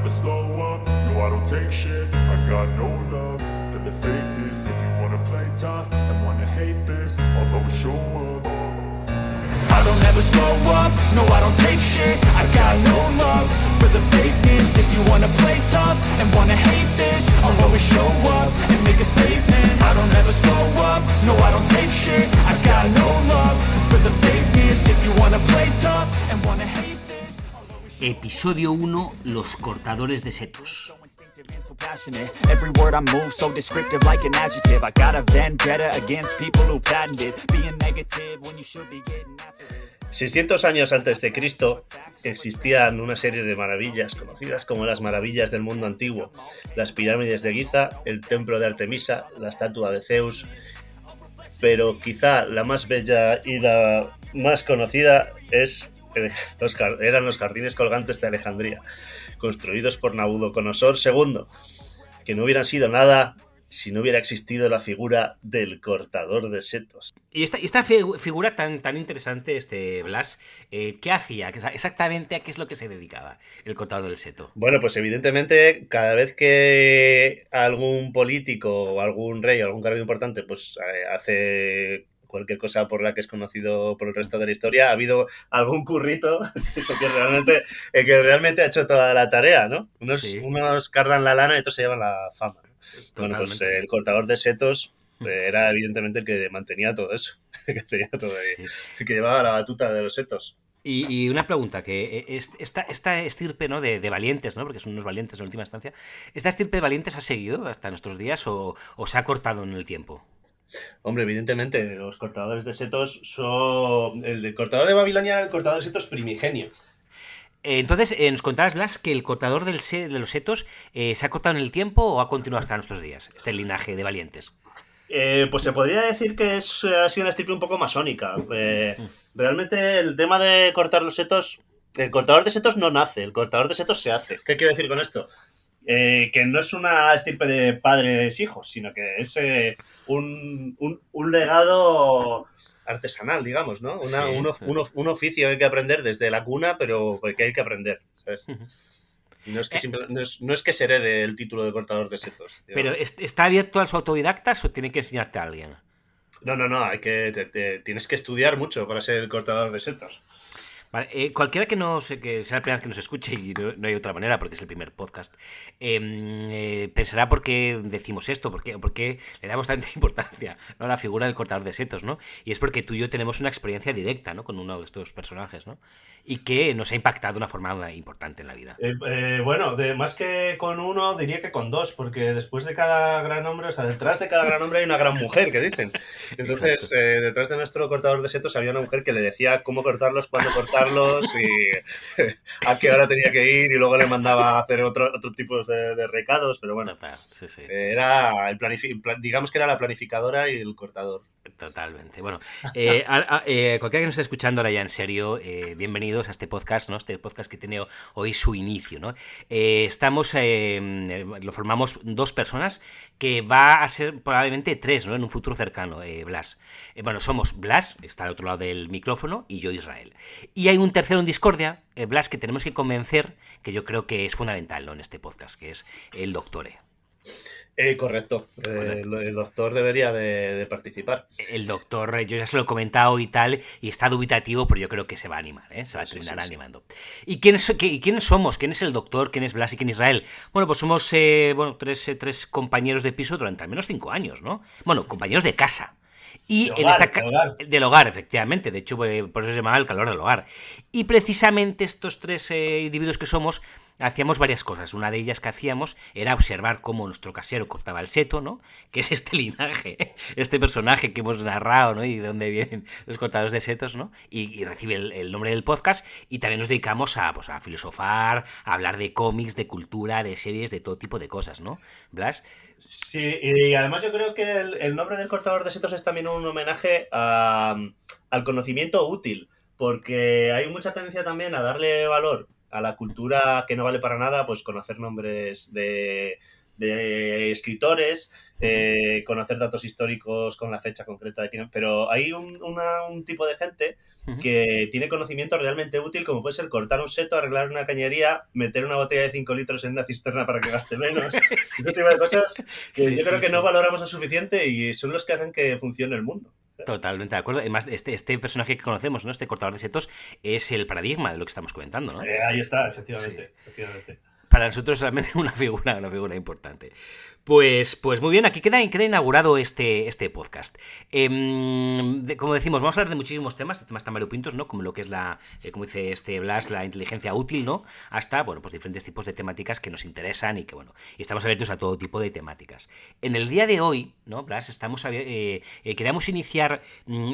never slow up, no I don't take shit. I got no love for the fakeness. If you wanna play tough and wanna hate this, I'll always show up. I don't ever slow up, no I don't take shit. I got no love for the fakeness. If you wanna play tough and wanna hate this, I'll always show up and make a statement. I don't ever slow up, no I don't take shit. I got no love for the fakeness. If you wanna play tough and wanna hate this. Episodio 1, los cortadores de setos. Every word I move so descriptive like an adjective. I got a vendetta against people who patented being negative when you should be getting after it. 600 años antes de Cristo existían una serie de maravillas conocidas como las maravillas del mundo antiguo: las pirámides de Giza, el templo de Artemisa, la estatua de Zeus. Pero quizá la más bella y la más conocida eran los jardines colgantes de Alejandría, construidos por Nabucodonosor II, que no hubieran sido nada si no hubiera existido la figura del cortador de setos. Y esta figura tan interesante, Blas, ¿qué hacía? Exactamente ¿a qué es lo que se dedicaba el cortador del seto? Bueno, pues evidentemente cada vez que algún político o algún rey o algún cargo importante pues hace cualquier cosa por la que es conocido por el resto de la historia, ha habido algún currito que realmente ha hecho toda la tarea, ¿no? Unos cardan la lana y otros se llevan la fama. Totalmente. Bueno, pues el cortador de setos era evidentemente el que mantenía todo eso, el que llevaba la batuta de los setos. Y una pregunta, que esta estirpe, ¿no, de valientes, ¿no? Porque son unos valientes en última instancia, ¿esta estirpe de valientes ha seguido hasta nuestros días o se ha cortado en el tiempo? Hombre, evidentemente, los cortadores de setos son... El cortador de Babilonia era el cortador de setos primigenio. Entonces, nos contabas, Blas, que el cortador de los setos ¿se ha cortado en el tiempo o ha continuado hasta nuestros días, este linaje de valientes? Pues se podría decir que ha sido una estirpe un poco masónica. Realmente el tema de cortar los setos... El cortador de setos no nace, el cortador de setos se hace. ¿Qué quiero decir con esto? Que no es una estirpe de padres-hijos, sino que es un legado artesanal, digamos, ¿no? Un oficio que hay que aprender desde la cuna, pero que hay que aprender, ¿sabes? Y no es que se herede el título de cortador de setos, digamos. ¿Pero está abierto a los autodidactas o tiene que enseñarte a alguien? No, tienes que estudiar mucho para ser el cortador de setos. Vale, cualquiera que sea la primera vez que nos escuche, y no hay otra manera porque es el primer podcast, pensará por qué decimos esto, por qué le damos tanta importancia, ¿no?, a la figura del cortador de setos, ¿no? Y es porque tú y yo tenemos una experiencia directa, ¿no?, con uno de estos personajes, ¿no? Y que nos ha impactado de una forma importante en la vida. Bueno, más que con uno, diría que con dos, porque después de cada gran hombre, o sea, detrás de cada gran hombre hay una gran mujer, que dicen. Entonces, detrás de nuestro cortador de setos había una mujer que le decía cómo cortarlos, cuándo cortarlos y a qué hora tenía que ir, y luego le mandaba a hacer otro tipo de recados, pero bueno, sí. Era digamos que era la planificadora y el cortador. Totalmente. Bueno, cualquiera que nos esté escuchando ahora ya en serio, bienvenidos a este podcast, ¿no? Este podcast que tiene hoy su inicio, ¿no? Lo formamos dos personas, que va a ser probablemente tres, ¿no?, en un futuro cercano, Blas. Bueno, somos Blas, está al otro lado del micrófono, y yo, Israel. Y hay un tercero en discordia, Blas, que tenemos que convencer, que yo creo que es fundamental, ¿no?, en este podcast, que es el Doctore. Correcto. El doctor debería de participar. El doctor, yo ya se lo he comentado y tal, y está dubitativo, pero yo creo que se va a animar, ¿eh? Se va a terminar animando. ¿Y quiénes somos? ¿Quién es el doctor? ¿Quién es Blas y quién es Israel? Bueno, pues somos tres compañeros de piso durante al menos 5 años, ¿no? Bueno, compañeros de casa. Y del hogar, efectivamente. De hecho, por eso se llamaba el calor del hogar. Y precisamente estos tres individuos que somos hacíamos varias cosas. Una de ellas que hacíamos era observar cómo nuestro casero cortaba el seto, ¿no? Que es este linaje, este personaje que hemos narrado, ¿no? Y de dónde vienen los cortadores de setos, ¿no? Y recibe el nombre del podcast. Y también nos dedicamos a filosofar, a hablar de cómics, de cultura, de series, de todo tipo de cosas, ¿no, Blas? Sí, y además yo creo que el nombre del cortador de setos es también un homenaje al conocimiento útil, porque hay mucha tendencia también a darle valor a la cultura que no vale para nada, pues conocer nombres de de escritores, conocer datos históricos con la fecha concreta de quién, pero hay un tipo de gente que tiene conocimiento realmente útil, como puede ser cortar un seto, arreglar una cañería, meter una botella de 5 litros en una cisterna para que gaste menos. Ese tipo de cosas que yo creo que no valoramos lo suficiente y son los que hacen que funcione el mundo. Totalmente de acuerdo. Además, este personaje que conocemos, ¿no? Este cortador de setos, es el paradigma de lo que estamos comentando, ¿no? Ahí está, efectivamente. Para nosotros realmente una figura importante. Pues muy bien, aquí queda inaugurado este podcast. Como decimos, vamos a hablar de muchísimos temas tan variopintos, ¿no? Como lo que es como dice Blas, la inteligencia útil, ¿no? Hasta, bueno, pues diferentes tipos de temáticas que nos interesan y que, bueno, estamos abiertos a todo tipo de temáticas. En el día de hoy, ¿no, Blas? Queríamos iniciar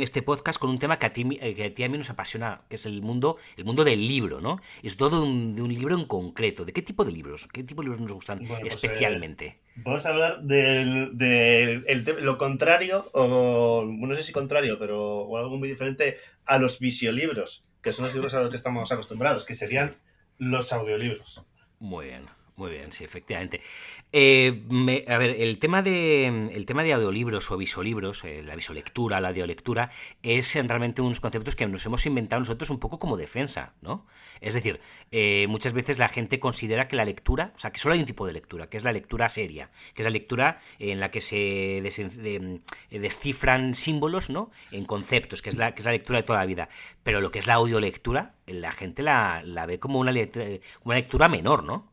este podcast con un tema que a ti y a mí nos apasiona, que es el mundo del libro, ¿no? Es todo de un libro en concreto. ¿De qué tipo de libros? ¿Qué tipo de libros nos gustan especialmente? Vamos a hablar de lo contrario, o no sé si contrario, o algo muy diferente a los visiolibros, que son los libros a los que estamos acostumbrados, que serían los audiolibros. Muy bien, sí, efectivamente. A ver, el tema de audiolibros o visolibros, la visolectura, la audiolectura, es realmente unos conceptos que nos hemos inventado nosotros un poco como defensa, ¿no? Es decir, muchas veces la gente considera que la lectura, o sea, que solo hay un tipo de lectura, que es la lectura seria, que es la lectura en la que se descifran símbolos, ¿no? En conceptos, que es la lectura de toda la vida. Pero lo que es la audiolectura, la gente la ve como una lectura menor, ¿no?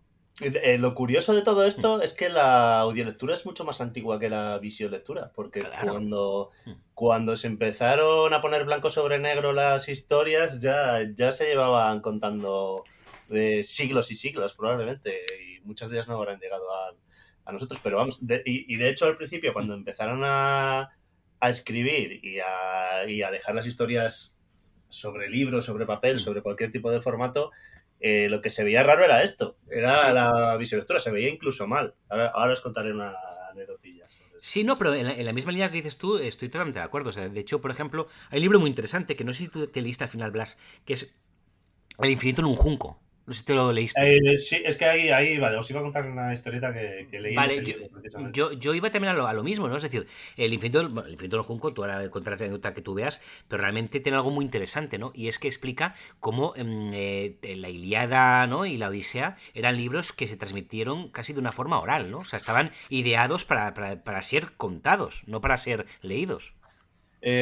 Lo curioso de todo esto es que la audiolectura es mucho más antigua que la visiolectura, porque claro, cuando se empezaron a poner blanco sobre negro las historias, ya se llevaban contando de siglos y siglos probablemente, y muchas de ellas no habrán llegado a nosotros, pero vamos, y de hecho al principio cuando empezaron a escribir y a dejar las historias sobre libros, sobre papel, sobre cualquier tipo de formato, lo que se veía raro era esto, era la visolectura, se veía incluso mal. Ahora os contaré una anécdotilla. Sí, no, pero en la misma línea que dices tú, estoy totalmente de acuerdo. O sea, de hecho, por ejemplo, hay un libro muy interesante que no sé si tú te leíste al final, Blas, que es El infinito en un junco. No sé si te lo leíste. Sí, es que ahí vale, os iba a contar una historieta que leí. Vale, en ese libro, precisamente. yo iba también a lo mismo, ¿no? Es decir, el infinito en un junco, tú ahora contarás la anécdota que tú veas, pero realmente tiene algo muy interesante, ¿no? Y es que explica cómo la Ilíada, ¿no? Y la Odisea eran libros que se transmitieron casi de una forma oral, ¿no? O sea, estaban ideados para ser contados, no para ser leídos.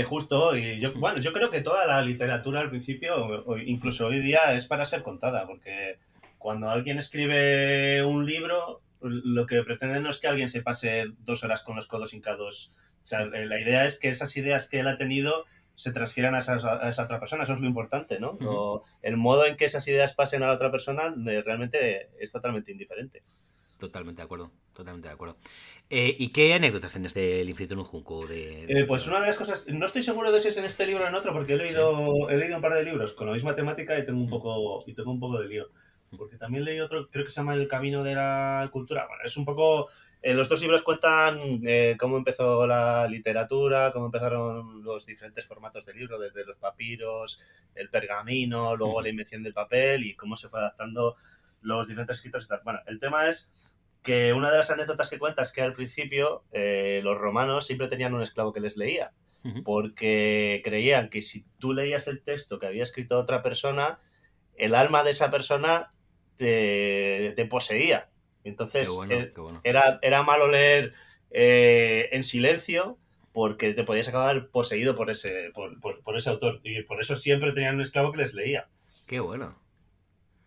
Justo, y yo creo que toda la literatura al principio, o incluso hoy día, es para ser contada, porque cuando alguien escribe un libro, lo que pretende no es que alguien se pase 2 horas con los codos hincados. O sea, la idea es que esas ideas que él ha tenido se transfieran a esa otra persona, eso es lo importante, ¿no? Uh-huh. El modo en que esas ideas pasen a la otra persona realmente es totalmente indiferente. Totalmente de acuerdo, totalmente de acuerdo. ¿Y qué anécdotas tienes del infinito en un junco? Pues una de las cosas, no estoy seguro de si es en este libro o en otro, porque he leído un par de libros con la misma temática y tengo un poco de lío. Porque también leí otro, creo que se llama El camino de la cultura. Bueno, es un poco... los 2 libros cuentan cómo empezó la literatura, cómo empezaron los diferentes formatos de libro, desde los papiros, el pergamino, luego la invención del papel y cómo se fue adaptando los diferentes escritores y tal. Bueno, el tema es que una de las anécdotas que cuenta es que al principio los romanos siempre tenían un esclavo que les leía, porque creían que si tú leías el texto que había escrito otra persona, el alma de esa persona te poseía. Entonces, qué bueno. Era malo leer en silencio porque te podías acabar poseído por ese autor. Y por eso siempre tenían un esclavo que les leía. Qué bueno.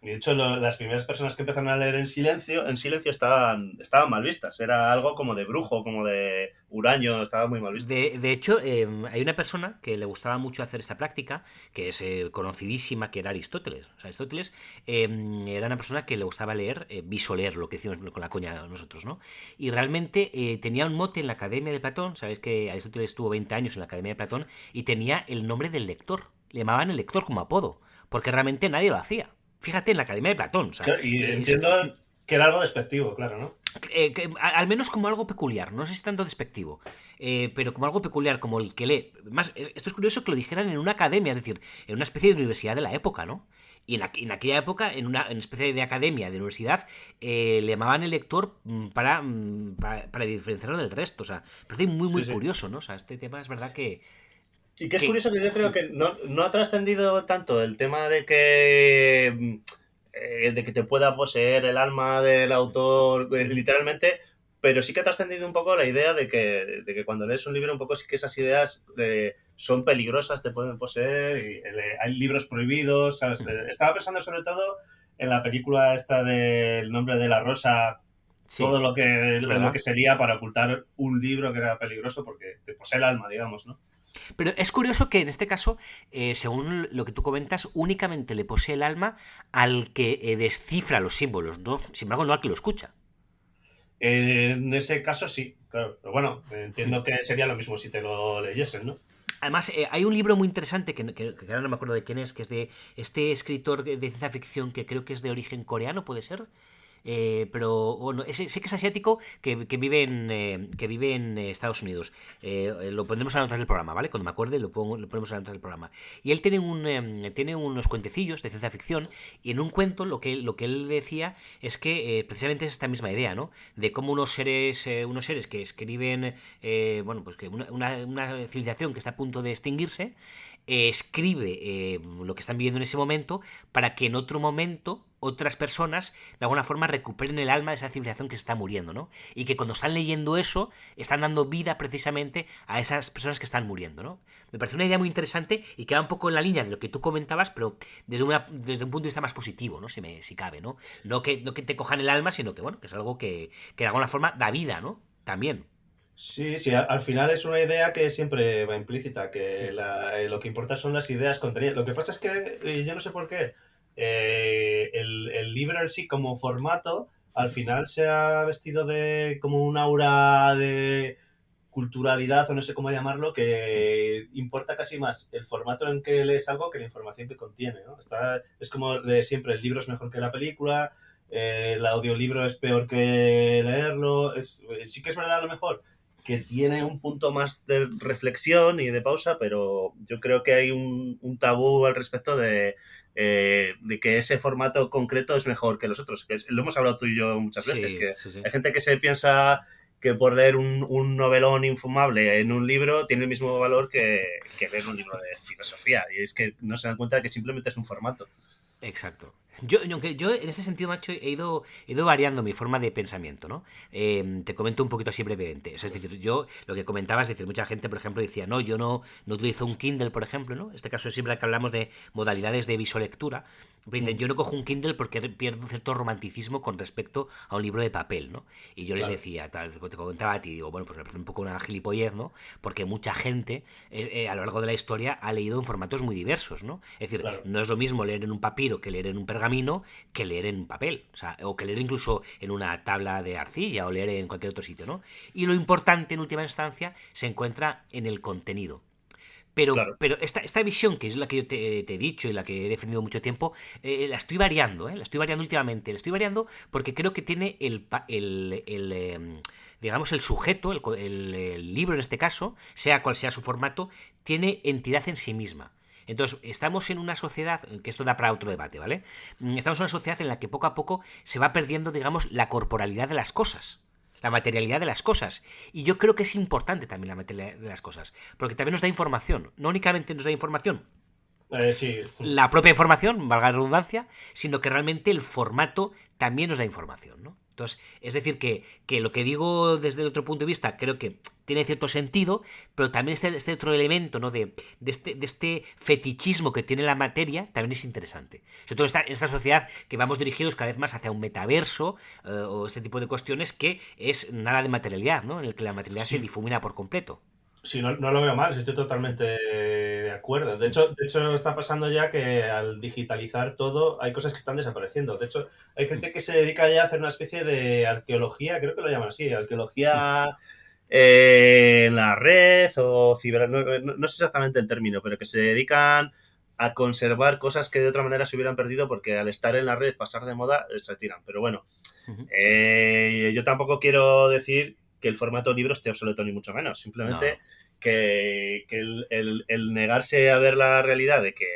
Y de hecho, las primeras personas que empezaron a leer en silencio estaban mal vistas. Era algo como de brujo, como de huraño, estaba muy mal visto. De hecho, hay una persona que le gustaba mucho hacer esta práctica, que es conocidísima, que era Aristóteles. O sea, Aristóteles era una persona que le gustaba leer, visoleer, lo que decimos con la coña nosotros, ¿no? Y realmente tenía un mote en la Academia de Platón. Sabéis que Aristóteles estuvo 20 años en la Academia de Platón y tenía el nombre del lector. Le llamaban el lector como apodo, porque realmente nadie lo hacía. Fíjate, en la Academia de Platón. O sea, y entiendo que era algo despectivo, claro, ¿no? Al menos como algo peculiar, no sé si tanto despectivo, pero como algo peculiar, como el que lee. Más, esto es curioso que lo dijeran en una academia, es decir, en una especie de universidad de la época, ¿no? Y en aquella época, en una especie de academia, de universidad, le llamaban el lector para diferenciarlo del resto. O sea, parece muy, muy Sí, sí. curioso, ¿no? O sea, este tema es verdad Y que es que curioso que yo creo que no ha trascendido tanto el tema de que te pueda poseer el alma del autor, literalmente, pero sí que ha trascendido un poco la idea de que cuando lees un libro, un poco sí que esas ideas son peligrosas, te pueden poseer, y hay libros prohibidos, ¿sabes? Estaba pensando sobre todo en la película esta del Nombre de la Rosa, sí, todo es lo verdad. que sería para ocultar un libro que era peligroso porque te posee el alma, digamos, ¿no? Pero es curioso que en este caso, según lo que tú comentas, únicamente le posee el alma al que descifra los símbolos, ¿no? Sin embargo, no al que lo escucha. En ese caso sí, claro. Pero bueno, entiendo que sería lo mismo si te lo leyesen, ¿no? Además, hay un libro muy interesante que ahora no me acuerdo de quién es, que es de este escritor de ciencia ficción que creo que es de origen coreano, ¿puede ser? Pero bueno, sé que es asiático que vive en Estados Unidos. Lo pondremos a las notas del programa, ¿vale? Cuando me acuerde lo ponemos a las notas del programa. Y él tiene unos cuentecillos de ciencia ficción y en un cuento lo que él decía es que precisamente es esta misma idea, ¿no? De cómo unos seres que escriben, bueno, pues que una civilización que está a punto de extinguirse, escribe lo que están viviendo en ese momento para que en otro momento otras personas de alguna forma recuperen el alma de esa civilización que se está muriendo, ¿no? Y que cuando están leyendo eso están dando vida precisamente a esas personas que están muriendo, ¿no? Me parece una idea muy interesante y que va un poco en la línea de lo que tú comentabas, pero desde un punto de vista más positivo, ¿no? Si cabe, ¿no? No que te cojan el alma, sino que, bueno, que es algo que de alguna forma da vida, ¿no? También. Sí, sí, al final es una idea que siempre va implícita, que lo que importa son las ideas contenidas. Lo que pasa es que yo no sé por qué el libro en sí como formato al final se ha vestido de como un aura de culturalidad o no sé cómo llamarlo, que importa casi más el formato en que lees algo que la información que contiene, ¿no? Es como de siempre, el libro es mejor que la película, el audiolibro es peor que leerlo, sí que es verdad a lo mejor que tiene un punto más de reflexión y de pausa, pero yo creo que hay un tabú al respecto de que ese formato concreto es mejor que los otros. Lo hemos hablado tú y yo muchas veces, Sí, que sí, sí. hay gente que se piensa que por leer un novelón infumable en un libro tiene el mismo valor que leer un libro de filosofía. Y es que no se dan cuenta de que simplemente es un formato. Exacto. Aunque yo en ese sentido, macho, he ido variando mi forma de pensamiento, ¿no? Te comento un poquito así brevemente. O sea, es decir, yo lo que comentabas, es decir, mucha gente, por ejemplo, decía, no, yo no utilizo un Kindle, por ejemplo, ¿no? En este caso siempre que hablamos de modalidades de visolectura, dicen, yo no cojo un Kindle porque pierdo cierto romanticismo con respecto a un libro de papel, ¿no? Y yo les Claro. decía, te comentaba a ti, digo, bueno, pues me parece un poco una gilipollez, ¿no? Porque mucha gente a lo largo de la historia ha leído en formatos muy diversos, ¿no? Es decir, Claro. no es lo mismo leer en un papiro que leer en un pergamino que leer en un papel, o sea, o que leer incluso en una tabla de arcilla o leer en cualquier otro sitio, ¿no? Y lo importante en última instancia se encuentra en el contenido. Claro. Pero esta visión, que es la que yo te he dicho y la que he defendido mucho tiempo, la estoy variando, ¿eh? La estoy variando últimamente. La estoy variando porque creo que tiene digamos, el sujeto, el libro en este caso, sea cual sea su formato, tiene entidad en sí misma. Entonces, estamos en una sociedad, que esto da para otro debate, ¿vale? Estamos en una sociedad en la que poco a poco se va perdiendo, digamos, la corporalidad de las cosas, la materialidad de las cosas. Y yo creo que es importante también la materialidad de las cosas, porque también nos da información. No únicamente nos da información, Sí. la propia información, valga la redundancia, sino que realmente el formato también nos da información, ¿no? Entonces, es decir, que lo que digo desde el otro punto de vista creo que tiene cierto sentido, pero también este otro elemento, ¿no? De este fetichismo que tiene la materia también es interesante. Sobre todo en esta sociedad que vamos dirigidos cada vez más hacia un metaverso o este tipo de cuestiones que es nada de materialidad, ¿no? En el que la materialidad se Sí, difumina por completo. sí, no lo veo mal, estoy totalmente de acuerdo. De hecho, está pasando ya que al digitalizar todo hay cosas que están desapareciendo. De hecho, hay gente que se dedica ya a hacer una especie de arqueología, creo que lo llaman así, arqueología en la red o ciber... No sé exactamente el término, pero que se dedican a conservar cosas que de otra manera se hubieran perdido porque al estar en la red, pasar de moda, se tiran. Pero bueno, yo tampoco quiero decir que el formato libro esté obsoleto ni mucho menos. Simplemente que el negarse a ver la realidad de que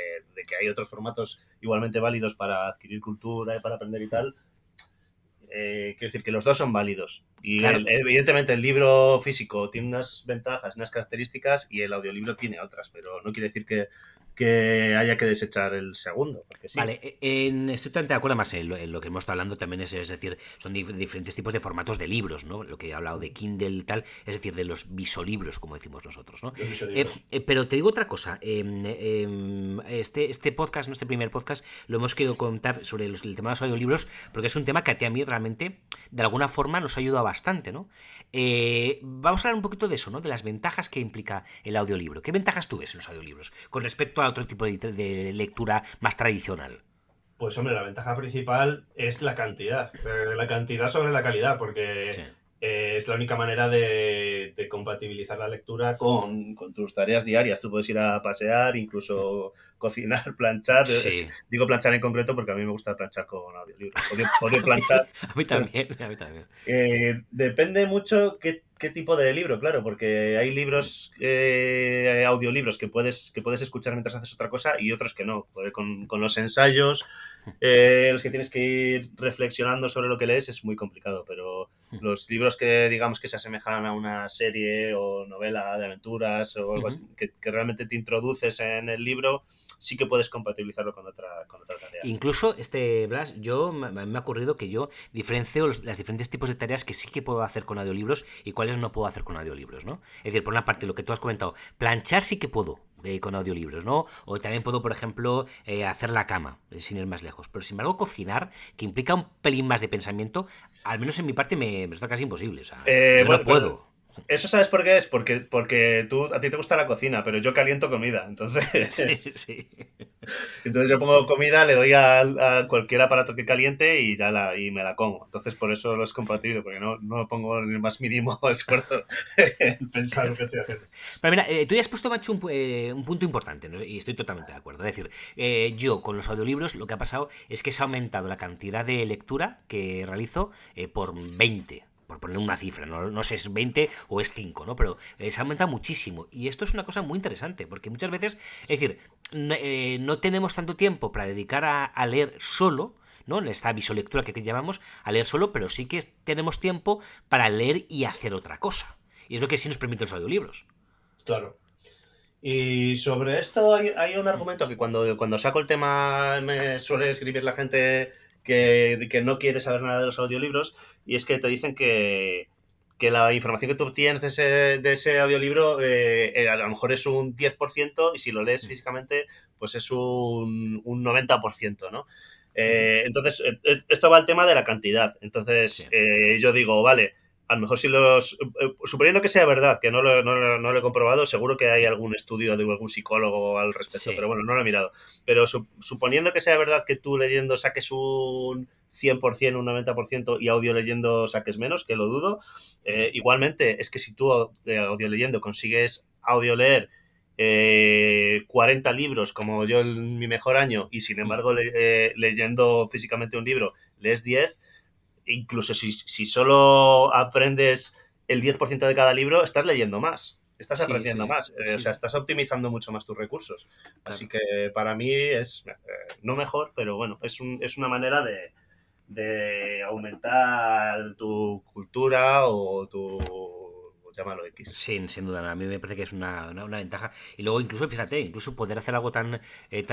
hay otros formatos igualmente válidos para adquirir cultura y para aprender y tal, quiero decir que los dos son válidos. Y Claro. evidentemente el libro físico tiene unas ventajas, unas características, y el audiolibro tiene otras, pero no quiere decir que haya que desechar el segundo, porque sí. Vale, estoy totalmente de acuerdo más en lo que hemos estado hablando también, es decir, son diferentes tipos de formatos de libros, ¿no? Lo que he hablado de Kindle y tal, es decir, de los visolibros, como decimos nosotros, ¿no? Los visolibros. Pero te digo otra cosa, este podcast, este primer podcast, lo hemos querido contar sobre el tema de los audiolibros, porque es un tema que a ti y a mí realmente, de alguna forma, nos ha ayudado bastante, ¿no? Vamos a hablar un poquito de eso, ¿no? De las ventajas que implica el audiolibro. ¿Qué ventajas tú ves en los audiolibros con respecto a otro tipo de lectura más tradicional? Pues hombre, la ventaja principal es la cantidad sobre la calidad, porque Sí. es la única manera de compatibilizar la lectura con tus tareas diarias. Tú puedes ir a pasear, incluso cocinar, planchar. Sí. Digo planchar en concreto porque a mí me gusta planchar con audiolibros. Odio planchar. A mí también, a mí también. Depende mucho qué tipo de libro, claro, porque hay libros, audiolibros que puedes escuchar mientras haces otra cosa y otros que no. Con los ensayos, los que tienes que ir reflexionando sobre lo que lees es muy complicado, pero los libros que digamos que se asemejan a una serie o novela de aventuras o algo así, que realmente te introduces en el libro, sí que puedes compatibilizarlo con otra tarea. Incluso, Blas, me ha ocurrido que yo diferencio los diferentes tipos de tareas que sí que puedo hacer con audiolibros y cuáles no puedo hacer con audiolibros, ¿no? Es decir, por una parte, lo que tú has comentado, planchar sí que puedo con audiolibros, ¿no? O también puedo, por ejemplo, hacer la cama, sin ir más lejos. Pero, sin embargo, cocinar, que implica un pelín más de pensamiento, al menos en mi parte me resulta casi imposible. O sea, yo Bueno, no puedo. Eso sabes por qué es, porque a ti te gusta la cocina, pero yo caliento comida, entonces Sí. entonces yo pongo comida, le doy a cualquier aparato que caliente y y me la como. Entonces por eso lo es compatible, porque no pongo ni el más mínimo esfuerzo en pensar lo que estoy haciendo. Pero mira, tú ya has puesto, macho, un punto importante, ¿no? Y estoy totalmente de acuerdo. Es decir, yo con los audiolibros lo que ha pasado es que se ha aumentado la cantidad de lectura que realizo por 20. Por poner una cifra, no sé si es 20 o es 5, ¿no? Pero se ha aumentado muchísimo. Y esto es una cosa muy interesante, porque muchas veces, es decir, no tenemos tanto tiempo para dedicar a leer solo, ¿no? En esta visolectura que llamamos, a leer solo, pero sí que tenemos tiempo para leer y hacer otra cosa. Y es lo que sí nos permiten los audiolibros. Claro. Y sobre esto hay un argumento que cuando saco el tema me suele escribir la gente que no quiere saber nada de los audiolibros, y es que te dicen que la información que tú obtienes de ese audiolibro a lo mejor es un 10% y si lo lees físicamente pues es un 90%, ¿no? Entonces, esto va al tema de la cantidad. Entonces, yo digo, vale, a lo mejor si suponiendo que sea verdad, que no lo he comprobado, seguro que hay algún estudio de algún psicólogo al respecto, pero bueno, no lo he mirado. Pero suponiendo que sea verdad que tú leyendo saques un 100%, un 90% y audio leyendo saques menos, que lo dudo, igualmente es que si tú audio leyendo consigues audio leer 40 libros como yo en mi mejor año y sin embargo leyendo físicamente un libro lees 10, incluso si solo aprendes el 10% de cada libro, estás leyendo más, estás aprendiendo más, o sea, estás optimizando mucho más tus recursos. Claro. Así que para mí es, no mejor, pero bueno, es una manera de aumentar tu cultura o llámalo X. Sí, sin duda, a mí me parece que es una ventaja. Y luego incluso, fíjate, incluso poder hacer algo tan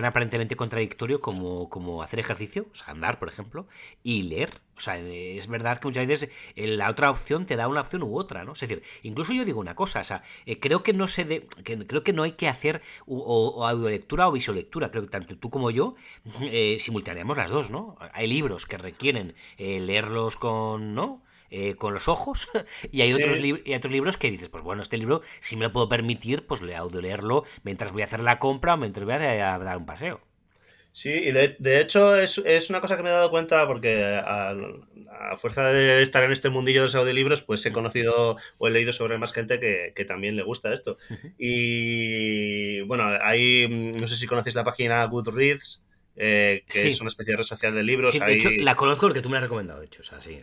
aparentemente contradictorio como hacer ejercicio, o sea, andar, por ejemplo, y leer. O sea, es verdad que muchas veces la otra opción te da una opción u otra, ¿no? Es decir, incluso yo digo una cosa, o sea, creo que creo que no hay que hacer o audiolectura o visolectura. Creo que tanto tú como yo simultaneamos las dos, ¿no? Hay libros que requieren leerlos con, ¿no? Con los ojos y hay otros libros que dices, pues bueno, este libro si me lo puedo permitir, pues audio leerlo mientras voy a hacer la compra o mientras voy a dar un paseo. Sí, y de hecho es una cosa que me he dado cuenta porque a fuerza de estar en este mundillo de los audiolibros, pues he conocido o he leído sobre más gente que también le gusta esto. Y bueno, no sé si conocéis la página Goodreads, que es una especie de red social de libros. Sí, de hecho, la conozco porque tú me la has recomendado, de hecho, o sea, sí.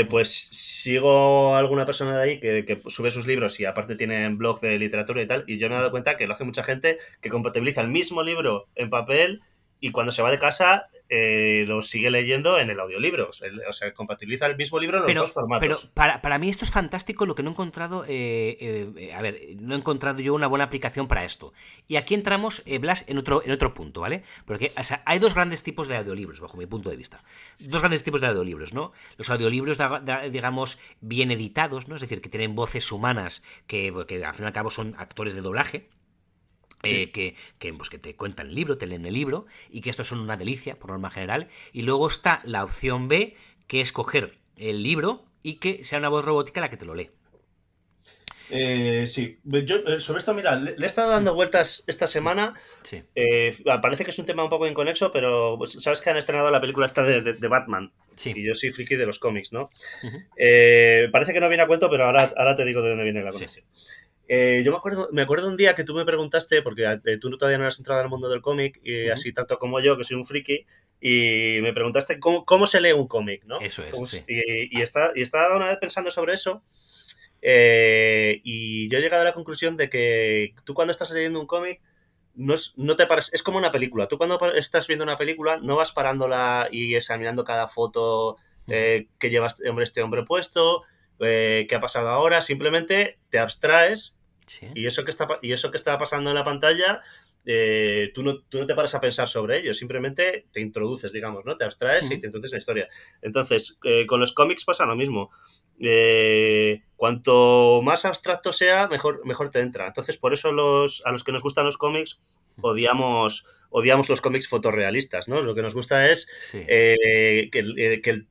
Pues sigo a alguna persona de ahí que sube sus libros y aparte tienen blog de literatura y tal, y yo me he dado cuenta que lo hace mucha gente que compatibiliza el mismo libro en papel y cuando se va de casa lo sigue leyendo en el audiolibro. O sea, compatibiliza el mismo libro en los dos Pero formatos. para mí esto es fantástico, lo que no he encontrado, a ver, no he encontrado yo una buena aplicación para esto. Y aquí entramos, Blas, en otro punto, ¿vale? Porque o sea, hay dos grandes tipos de audiolibros, bajo mi punto de vista. Dos grandes tipos de audiolibros, ¿no? Los audiolibros, digamos, bien editados, ¿no? Es decir, que tienen voces humanas que al fin y al cabo son actores de doblaje. Sí. Pues que te cuentan el libro, te leen el libro, y que estos son una delicia, por norma general. Y luego está la opción B, que es coger el libro y que sea una voz robótica la que te lo lee. Sí, yo sobre esto, mira, le he estado dando vueltas esta semana. Sí. Parece que es un tema un poco inconexo, pero pues, sabes que han estrenado la película esta de Batman. Sí. Y yo soy friki de los cómics, ¿no? Ujú. Parece que no viene a cuento, pero ahora te digo de dónde viene la Sí. conexión. Yo me acuerdo un día que tú me preguntaste, porque tú todavía no has entrado al mundo del cómic, y Ujú. así tanto como yo, que soy un friki, y me preguntaste cómo se lee un cómic, ¿no? Eso es, sí. Y estaba una vez pensando sobre eso, y yo he llegado a la conclusión de que tú cuando estás leyendo un cómic, no te paras, es como una película. Tú cuando estás viendo una película no vas parándola y examinando cada foto Ujú. que lleva este hombre puesto, qué ha pasado ahora, simplemente te abstraes Sí. y eso que está pasando en la pantalla, tú no te paras a pensar sobre ello, simplemente te introduces, digamos, ¿no? Te abstraes y Ujú. te introduces en la historia. Entonces, con los cómics pasa lo mismo. Cuanto más abstracto sea, mejor te entra. Entonces, por eso a los que nos gustan los cómics odiamos los cómics fotorrealistas, ¿no? Lo que nos gusta es Sí. que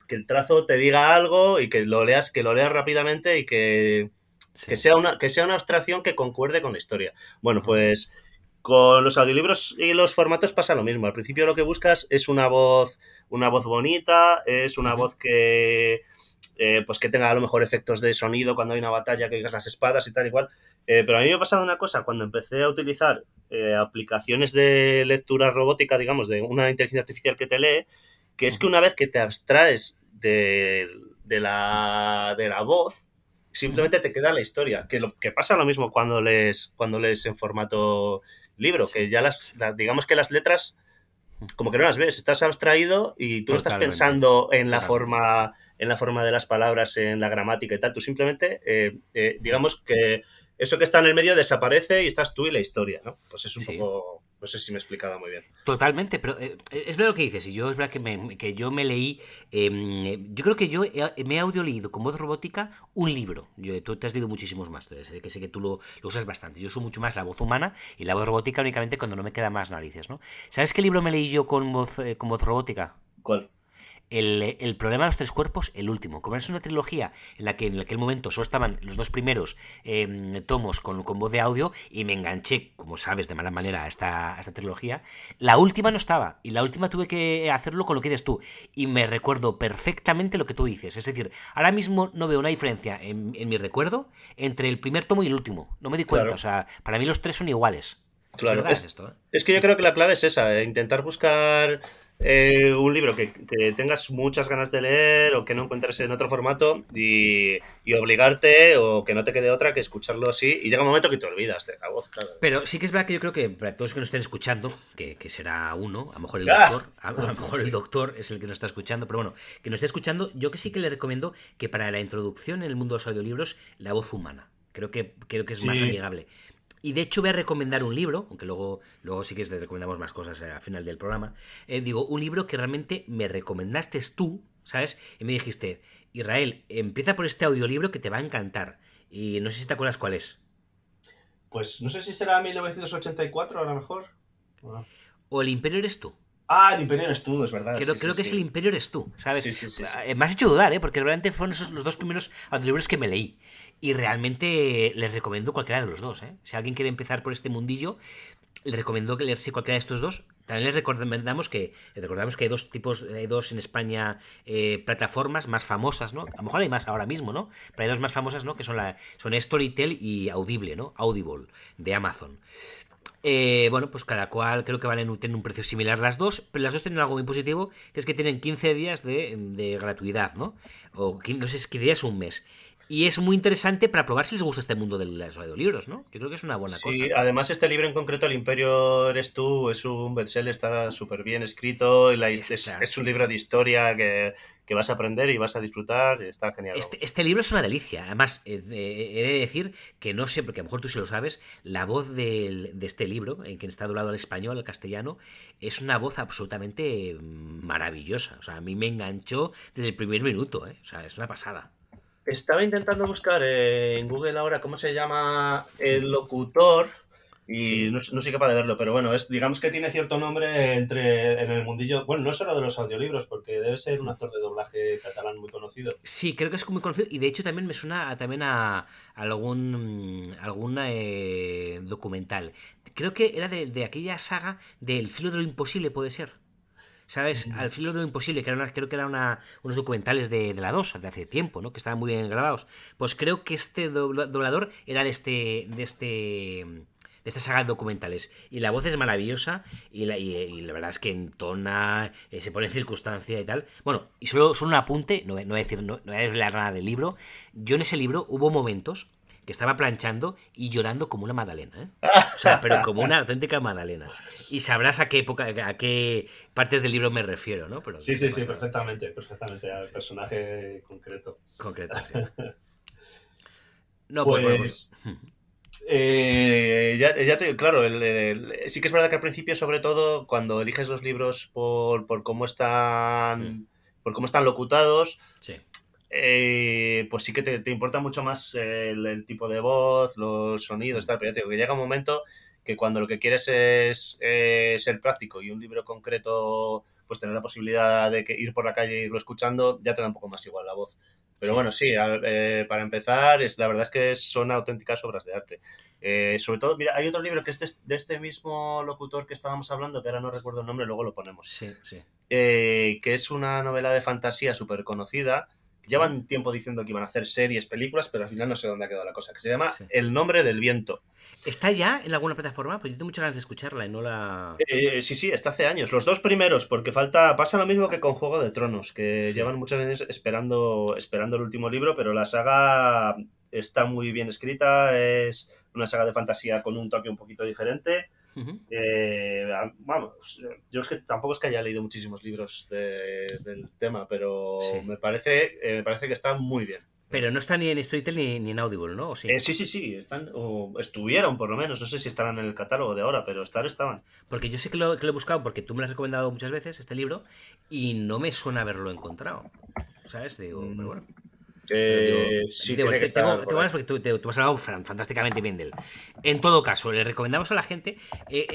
el trazo te diga algo y que lo leas rápidamente y que Sí. que sea una abstracción que concuerde con la historia. Bueno, Ujú. pues con los audiolibros y los formatos pasa lo mismo. Al principio lo que buscas es una voz bonita, es una Ujú. voz pues que tenga a lo mejor efectos de sonido cuando hay una batalla, que digas las espadas y tal y cual. Pero a mí me ha pasado una cosa, cuando empecé a utilizar aplicaciones de lectura robótica, digamos, de una inteligencia artificial que te lee, que es que Ujú. una vez que te abstraes de la voz, Ujú. simplemente te queda la historia. Que pasa lo mismo cuando lees en formato libro, Sí. que ya Sí. digamos que las letras Ujú. como que no las ves, estás abstraído y tú no estás Totalmente. pensando en la Totalmente. forma, en la forma de las palabras, en la gramática y tal. Tú simplemente, Ujú. digamos que eso que está en el medio desaparece y estás tú y la historia, ¿no? Pues es un Sí. poco, no sé si me he explicado muy bien. Totalmente, pero es verdad lo que dices, y yo es verdad que yo me leí, yo creo que yo me he audiolido con voz robótica un libro. Tú te has leído muchísimos más, que sé que tú lo usas bastante. Yo uso mucho más la voz humana y la voz robótica únicamente cuando no me queda más narices, ¿no? ¿Sabes qué libro me leí yo con voz robótica? ¿Cuál? El problema de los tres cuerpos, el último. Como es una trilogía en la que en aquel momento solo estaban los dos primeros tomos con voz de audio y me enganché, como sabes, de mala manera a esta trilogía, la última no estaba. Y la última tuve que hacerlo con lo que dices tú. Y me recuerdo perfectamente lo que tú dices. Es decir, ahora mismo no veo una diferencia en mi recuerdo entre el primer tomo y el último. No me di cuenta. O Claro, sea, para mí los tres son iguales. Es claro. verdad, es esto, ¿eh? Es que yo creo que la clave es esa, intentar buscar un libro que tengas muchas ganas de leer o que no encuentres en otro formato y obligarte o que no te quede otra que escucharlo así y llega un momento que te olvidas de la voz, claro. Pero sí que es verdad que yo creo que para todos los que nos estén escuchando, que será uno, a lo mejor el ¡Ah! doctor, a lo mejor el doctor es el que nos está escuchando, pero bueno, que nos esté escuchando, yo que sí que le recomiendo que para la introducción en el mundo de los audiolibros, la voz humana. Creo que es más Sí, amigable. Y de hecho voy a recomendar un libro, aunque luego sí que le recomendamos más cosas al final del programa. Digo, un libro que realmente me recomendaste tú, ¿sabes? Y me dijiste, Israel, empieza por este audiolibro que te va a encantar. Y no sé si te acuerdas cuál es. pues no sé si será 1984 a lo mejor. Ah, O El Imperio eres tú. el Imperio eres tú, es verdad, Creo, sí, sí, creo que es El sí. Imperio eres tú, ¿sabes? Sí, sí, sí, sí. Me has hecho dudar, ¿eh? Porque realmente fueron esos los dos primeros audiolibros que me leí. Y realmente les recomiendo cualquiera de los dos, ¿eh? Si alguien quiere empezar por este mundillo, les recomiendo que leerse cualquiera de estos dos. También les recordamos que hay dos tipos, hay dos en España plataformas más famosas, ¿no? A lo mejor hay más ahora mismo, ¿no? Pero hay dos más famosas, ¿no? Que son Storytel y Audible, ¿no? Audible, de Amazon. Bueno, pues cada cual creo que tienen un precio similar las dos, pero las dos tienen algo muy positivo, que es que tienen 15 días de gratuidad, ¿no? O no sé si 15 días o un mes. Y es muy interesante para probar si les gusta este mundo de los audiolibros, ¿no? Yo creo que es una buena Sí, cosa. además este libro en concreto, El Imperio eres tú, es un bestseller, está súper bien escrito, y es un Exacto. libro de historia que vas a aprender y vas a disfrutar, y está genial, Este, vamos. este libro es una delicia. Además, he de decir que no sé, porque a lo mejor tú sí lo sabes, la voz de este libro, en que está doblado al español, al castellano, es una voz absolutamente maravillosa. O sea, a mí me enganchó desde el primer minuto, ¿eh? O sea, es una pasada. Estaba intentando buscar en Google ahora cómo se llama el locutor y Sí. no soy capaz de verlo, pero bueno, digamos que tiene cierto nombre en el mundillo, bueno, no solo de los audiolibros, porque debe ser un actor de doblaje catalán muy conocido. Sí, creo que es muy conocido y de hecho también me suena también a algún documental. Creo que era de aquella saga del filo de lo imposible, puede ser. ¿Sabes? Al filo de lo imposible, que creo que eran unos documentales de la 2 de hace tiempo, ¿no? Que estaban muy bien grabados. Pues creo que este doblador era de esta saga de documentales. Y la voz es maravillosa y la verdad es que entona, se pone en circunstancia y tal. Bueno, y solo un apunte, no voy a decir, no voy a desvelar nada del libro. Yo en ese libro hubo momentos que estaba planchando y llorando como una magdalena, ¿eh? O sea, pero como una auténtica magdalena. Y sabrás a qué época, a qué partes del libro me refiero, ¿no? Pero Sí, es una sí, sí, pasada, sí. perfectamente, perfectamente, al Sí, personaje concreto. concreto, sí. No, pues bueno, pues. Pues claro, sí que es verdad que al principio, sobre todo, cuando eliges los libros por cómo están locutados, Sí, pues sí que te importa mucho más el tipo de voz, los sonidos, tal, pero ya te digo que llega un momento que cuando lo que quieres es ser práctico y un libro concreto, pues tener la posibilidad de ir por la calle e irlo escuchando, ya te da un poco más igual la voz. Pero sí. bueno, sí, para empezar, la verdad es que son auténticas obras de arte. Sobre todo, mira, hay otro libro que es de este mismo locutor que estábamos hablando, que ahora no recuerdo el nombre, luego lo ponemos, Sí, sí. que es una novela de fantasía súper conocida. ¿Sí? Llevan tiempo diciendo que iban a hacer series, películas, pero al final no sé dónde ha quedado la cosa, que se llama Sí. El nombre del viento. ¿Está ya en alguna plataforma? Pues yo tengo muchas ganas de escucharla y no la. Sí, sí, está hace años. Los dos primeros, porque pasa lo mismo que con Juego de Tronos, que Sí. llevan muchos años esperando el último libro, pero la saga está muy bien escrita, es una saga de fantasía con un toque un poquito diferente. Ujú. Vamos, yo es que tampoco es que haya leído muchísimos libros del tema, pero Sí. me parece que está muy bien. Pero no está ni en Storytel ni en Audible, ¿no? ¿O sí? Sí, sí, sí, están, o estuvieron por lo menos, no sé si estarán en el catálogo de ahora, pero estaban. Porque yo sé que lo he buscado porque tú me lo has recomendado muchas veces, este libro, y no me suena haberlo encontrado. ¿Sabes? Digo, pero Mm, bueno. Pero sí, digo, tiene que estar tengo por ahí. ganas porque tú has hablado fantásticamente bien de él. En todo caso, le recomendamos a la gente.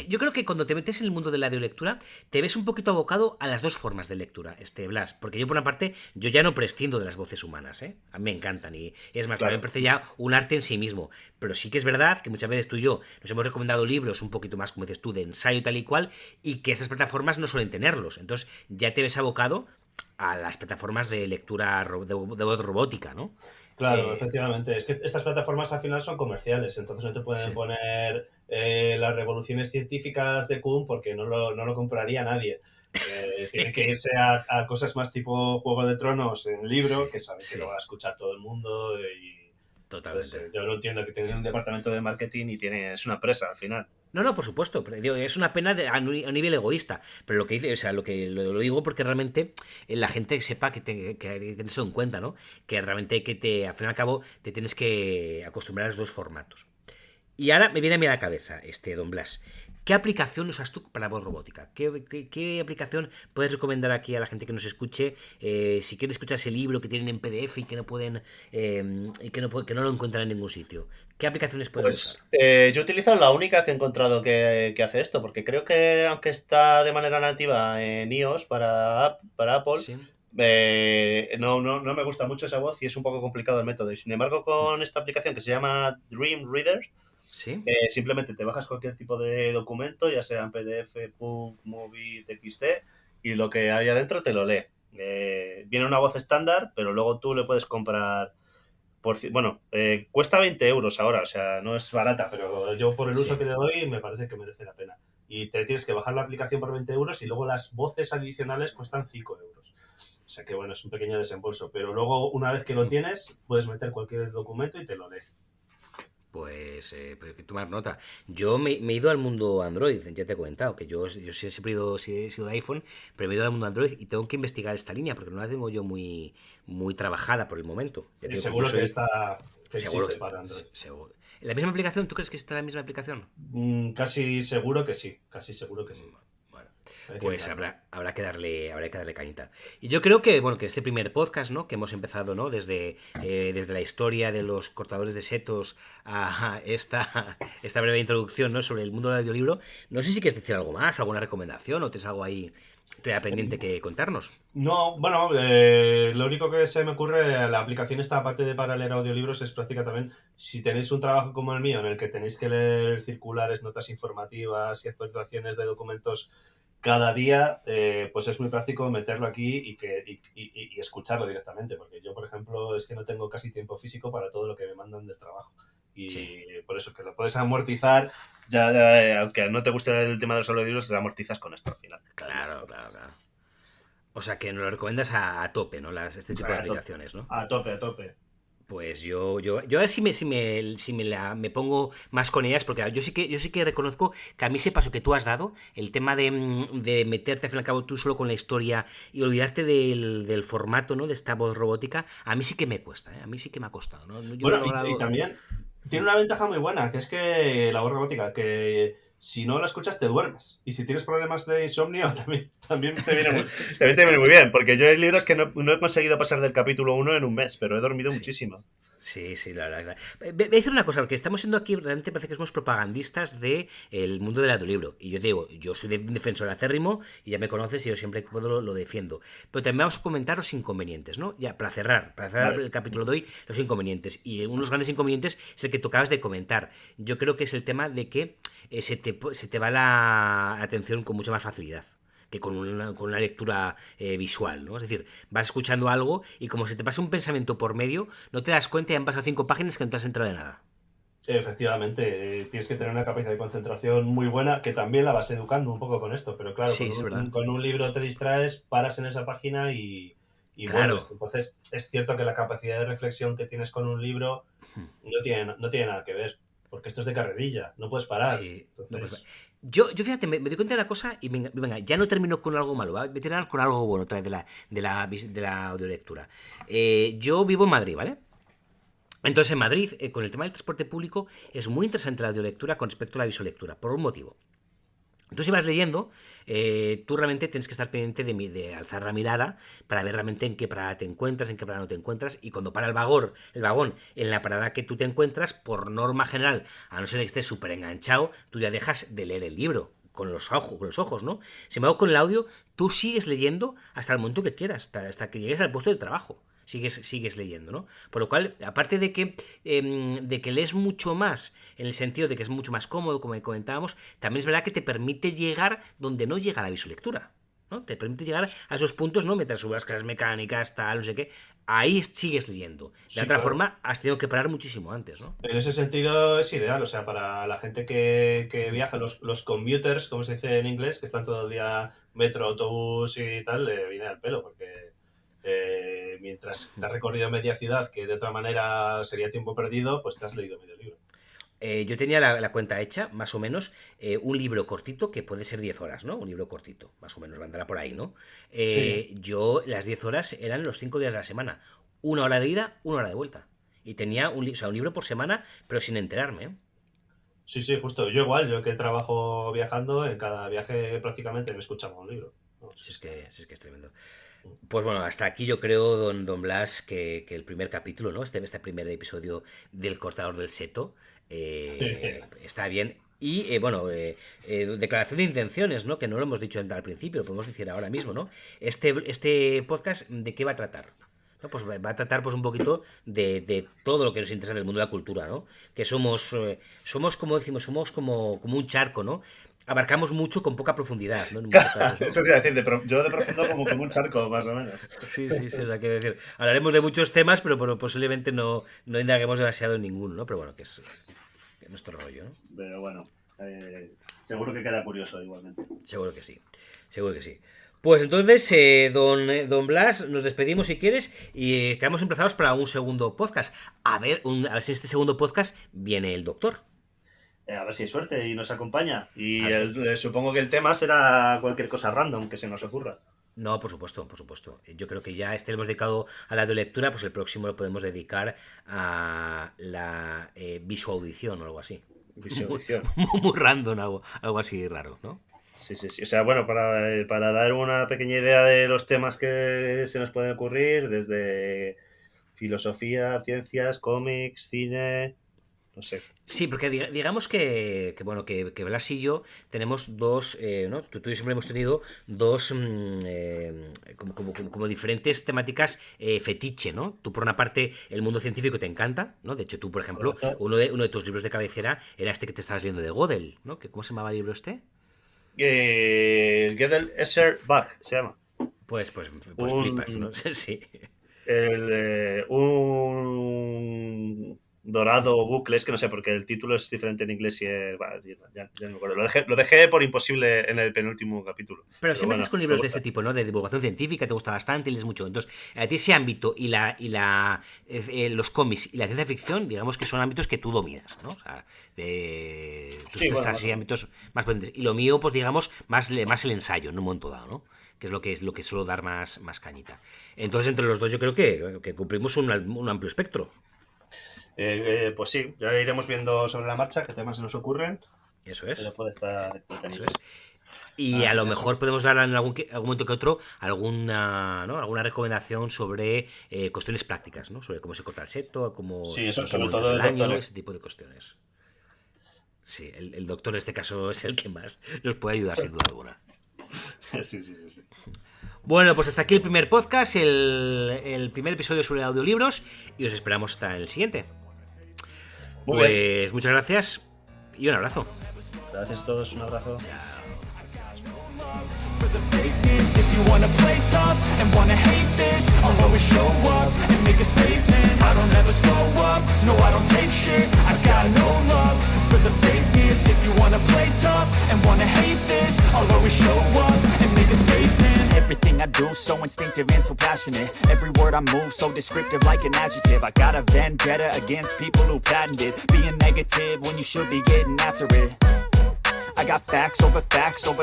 Yo creo que cuando te metes en el mundo de la audiolectura, te ves un poquito abocado a las dos formas de lectura, Blas. Porque yo, por una parte, yo ya no prescindo de las voces humanas, ¿eh? A mí me encantan. Y es más, para mí me Claro. parece ya un arte en sí mismo. Pero sí que es verdad que muchas veces tú y yo nos hemos recomendado libros un poquito más, como dices tú, de ensayo tal y cual, y que estas plataformas no suelen tenerlos. Entonces ya te ves abocado a las plataformas de lectura de voz robótica, ¿no? Claro, Eh, efectivamente. Es que estas plataformas al final son comerciales, entonces no te pueden sí. poner las revoluciones científicas de Kuhn porque no lo compraría nadie. Sí, Tiene que irse a cosas más tipo Juego de Tronos en sí, libro, que sabe que lo sí, va a escuchar todo el mundo. Y entonces totalmente. yo lo entiendo que tiene un departamento de marketing y es una empresa al final. No, no, por supuesto, pero digo, es una pena a nivel egoísta, pero lo que dice, o sea, lo digo porque realmente la gente sepa que hay que tener eso en cuenta, ¿no? Que realmente al fin y al cabo te tienes que acostumbrar a los dos formatos. Y ahora me viene a mí a la cabeza, Don Blas. ¿Qué aplicación usas tú para voz robótica? ¿Qué aplicación puedes recomendar aquí a la gente que nos escuche? Si quiere escuchar ese libro que tienen en PDF y que no pueden y que no lo encuentran en ningún sitio. ¿Qué aplicaciones pueden usar? Pues yo he utilizado la única que he encontrado que hace esto, porque creo que aunque está de manera nativa en iOS para Apple, Sí. no me gusta mucho esa voz y es un poco complicado el método. Y sin embargo, con esta aplicación que se llama Dream Reader, Sí. simplemente te bajas cualquier tipo de documento, ya sea en PDF, PUB, Movie, TXT, y lo que hay adentro te lo lee. Viene una voz estándar, pero luego tú le puedes comprar Bueno, cuesta 20 euros ahora, o sea, no es barata, pero yo por el uso Sí. que le doy me parece que merece la pena. Y te tienes que bajar la aplicación por 20 euros y luego las voces adicionales cuestan 5 euros. O sea que bueno, es un pequeño desembolso, pero luego una vez que lo tienes, puedes meter cualquier documento y te lo lees. Pues que tomar nota. Yo me he ido al mundo Android, ya te he comentado, que yo sí he sido de iPhone, pero me he ido al mundo Android y tengo que investigar esta línea porque no la tengo yo muy trabajada por el momento. Ya te Y digo, seguro que seguro existe para Android. seguro. ¿La misma aplicación? ¿Tú crees que está la misma aplicación? Casi seguro que sí, casi seguro que sí. Bueno, Hay que pues mirarlo. habrá que darle cañita. Y yo creo que, bueno, que este primer podcast, ¿no? Que hemos empezado, ¿no? Desde la historia de los cortadores de setos a esta breve introducción, ¿no? Sobre el mundo del audiolibro. No sé si quieres decir algo más, alguna recomendación o tienes algo ahí todavía pendiente que contarnos. No, bueno, lo único que se me ocurre, la aplicación esta, aparte de para leer audiolibros, es práctica también, si tenéis un trabajo como el mío, en el que tenéis que leer circulares, notas informativas y actualizaciones de documentos cada día, pues es muy práctico meterlo aquí y escucharlo directamente, porque yo, por ejemplo, es que no tengo casi tiempo físico para todo lo que me mandan del trabajo. Y Sí. por eso que lo puedes amortizar, aunque no te guste el tema de los audiolibros, lo amortizas con esto al final. Claro. O sea, que nos lo recomiendas a tope, ¿no? Este tipo de A tope, aplicaciones, ¿no? a tope, a tope. Pues yo a ver si me pongo más con ellas, porque yo sí que reconozco que a mí ese paso que tú has dado, el tema de meterte al fin y al cabo tú solo con la historia y olvidarte del formato, ¿no? De esta voz robótica, a mí sí que me cuesta, ¿eh? A mí sí que me ha costado, ¿no? Yo lo he Bueno, y logrado. también tiene una ventaja muy buena, que es que la voz robótica, que si no la escuchas te duermes. Y si tienes problemas de insomnio, también también te viene muy bien, porque yo hay libros que no he conseguido pasar del capítulo 1 en un mes, pero he dormido Sí. muchísimo. Sí, la verdad. Voy a decir una cosa, porque estamos siendo aquí, realmente parece que somos propagandistas del mundo del audiolibro. Y yo te digo, yo soy un defensor acérrimo y ya me conoces y yo siempre que puedo lo defiendo. Pero también vamos a comentar los inconvenientes, ¿no? Ya, para cerrar Vale. el capítulo de hoy, los inconvenientes. Y uno de los grandes inconvenientes es el que tú acabas de comentar. Yo creo que es el tema de que se te va la atención con mucha más facilidad que con una lectura visual, ¿no? Es decir, vas escuchando algo y como se te pasa un pensamiento por medio, no te das cuenta y han pasado 5 páginas que no te has enterado de nada. Efectivamente, tienes que tener una capacidad de concentración muy buena, que también la vas educando un poco con esto, pero claro, Sí, con es verdad. con un libro te distraes, paras en esa página y vuelves. Claro. Entonces, es cierto que la capacidad de reflexión que tienes con un libro no tiene nada que ver, porque esto es de carrerilla, no puedes parar. Sí, no pasa. Entonces, Yo fíjate, me doy cuenta de una cosa y venga, ya no termino con algo malo, voy a terminar con algo bueno otra vez de la audiolectura. Yo vivo en Madrid, ¿vale? Entonces en Madrid, con el tema del transporte público, es muy interesante la audiolectura con respecto a la visolectura, por un motivo. Tú si vas leyendo, tú realmente tienes que estar pendiente de alzar la mirada para ver realmente en qué parada te encuentras, en qué parada no te encuentras, y cuando para el vagón en la parada que tú te encuentras, por norma general, a no ser que estés súper enganchado, tú ya dejas de leer el libro. Con los ojos, ¿no? Sin embargo, con el audio, tú sigues leyendo hasta el momento que quieras, hasta que llegues al puesto de trabajo. Sigues leyendo, ¿no? Por lo cual, aparte de que lees mucho más, en el sentido de que es mucho más cómodo, como comentábamos, también es verdad que te permite llegar donde no llega la visolectura, ¿no? Te permite llegar a esos puntos, ¿no? Mientras subas las clases mecánicas, tal, no sé qué. Ahí sigues leyendo. De sí, otra claro. forma, has tenido que parar muchísimo antes, ¿no? En ese sentido es ideal, o sea, para la gente que viaja, los commuters, como se dice en inglés, que están todo el día metro, autobús y tal, le viene al pelo, porque mientras te has recorrido media ciudad, que de otra manera sería tiempo perdido, pues te has leído medio libro. Yo tenía la cuenta hecha, más o menos, un libro cortito que puede ser 10 horas, ¿no? Un libro cortito, más o menos, andará por ahí, ¿no? Sí, Yo, las 10 horas eran los 5 días de la semana. 1 hora de ida, 1 hora de vuelta. Y tenía un libro por semana, pero sin enterarme, ¿eh? sí, sí, justo. Yo igual, yo que trabajo viajando, en cada viaje prácticamente me escuchaba un libro. No, sí, Si es que es tremendo. Pues bueno, hasta aquí yo creo, don Blas, que el primer capítulo, ¿no? Este primer episodio del cortador del seto está bien. Y bueno, declaración de intenciones, ¿no? Que no lo hemos dicho al principio, lo podemos decir ahora mismo, ¿no? Este podcast, ¿de qué va a tratar? ¿No? Pues va a tratar pues un poquito de todo lo que nos interesa en el mundo de la cultura, ¿no? Que somos como decimos, somos como un charco, ¿no? abarcamos mucho con poca profundidad, ¿no? En muchos casos, ¿no? Eso te iba a decir, yo de profundo como un charco, más o menos. Sí, o sea, quiero decir, hablaremos de muchos temas, pero posiblemente no indaguemos demasiado en ninguno, ¿no? Pero bueno, que es nuestro rollo, ¿no? Pero bueno, seguro que queda curioso igualmente. Seguro que sí. Pues entonces, don Blas, nos despedimos si quieres y quedamos emplazados para un segundo podcast. A ver si en este segundo podcast viene el doctor. A ver si hay suerte y nos acompaña. Y Sí. supongo que el tema será cualquier cosa random que se nos ocurra. No, por supuesto. Yo creo que ya lo hemos dedicado a la de lectura, pues el próximo lo podemos dedicar a la visuaudición o algo así. Visualización. Muy random, algo así raro, ¿no? Sí. O sea, bueno, para dar una pequeña idea de los temas que se nos pueden ocurrir, desde filosofía, ciencias, cómics, cine, no sé. Sí, porque digamos que Blas y yo tenemos dos, ¿no? Tú y yo siempre hemos tenido dos como diferentes temáticas fetiche, ¿no? Tú por una parte el mundo científico te encanta, ¿no? De hecho tú, por ejemplo, uno de tus libros de cabecera era este que te estabas viendo de Gödel, ¿no? ¿Cómo se llamaba el libro este? Gödel Escher Bach se llama. Pues flipas, ¿no? Sí. Un dorado bucle, es que no sé, porque el título es diferente en inglés y ya no me acuerdo. Lo dejé por imposible en el penúltimo capítulo. Pero siempre bueno, estás con libros de ese tipo, ¿no? De divulgación científica, te gusta bastante, lees mucho. Entonces, a ti ese ámbito y los cómics y la ciencia ficción, digamos que son ámbitos que tú dominas, ¿no? O sea, tú estás así ámbitos más potentes. Y lo mío, pues digamos, más el ensayo, en un momento dado, ¿no? Que es lo que suelo dar más cañita. Entonces, entre los dos yo creo que cumplimos un amplio espectro. Pues sí, ya iremos viendo sobre la marcha qué temas se nos ocurren. Eso es. Pero puede estar entretenido. Eso es. Y a lo mejor podemos dar en algún momento que otro alguna recomendación sobre cuestiones prácticas, ¿no? Sobre cómo se corta el seto, cómo sí, eso, en sobre momentos todo del el año, doctor. ese tipo de cuestiones. Sí, el doctor en este caso es el que más nos puede ayudar sin duda alguna. Sí. Bueno, pues hasta aquí el primer podcast, el primer episodio sobre audiolibros y os esperamos hasta el siguiente. Muy bien. Muchas gracias y un abrazo. Gracias a todos, un abrazo. If you wanna play tough and wanna hate this, I'll always show up and make a statement. I don't ever slow up, no I don't take shit. I got no love for the fakeness. If you wanna play tough and wanna hate this, I'll always show up and make a statement. Everything I do so instinctive and so passionate. Every word I move so descriptive like an adjective. I got a vendetta against people who patented being negative when you should be getting after it. I got facts over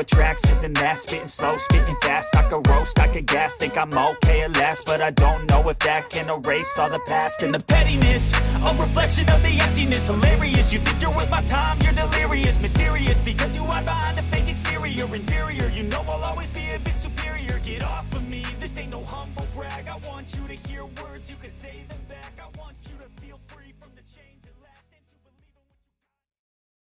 tracks, isn't that spitting slow, spitting fast, I could roast, I could gas, think I'm okay at last, but I don't know if that can erase all the past and the pettiness, a reflection of the emptiness, hilarious, you think you're worth my time, you're delirious, mysterious, because you hide behind a fake exterior, inferior, you know I'll always be a bit superior, get off of me, this ain't no humble brag, I want you to hear words, you can say them.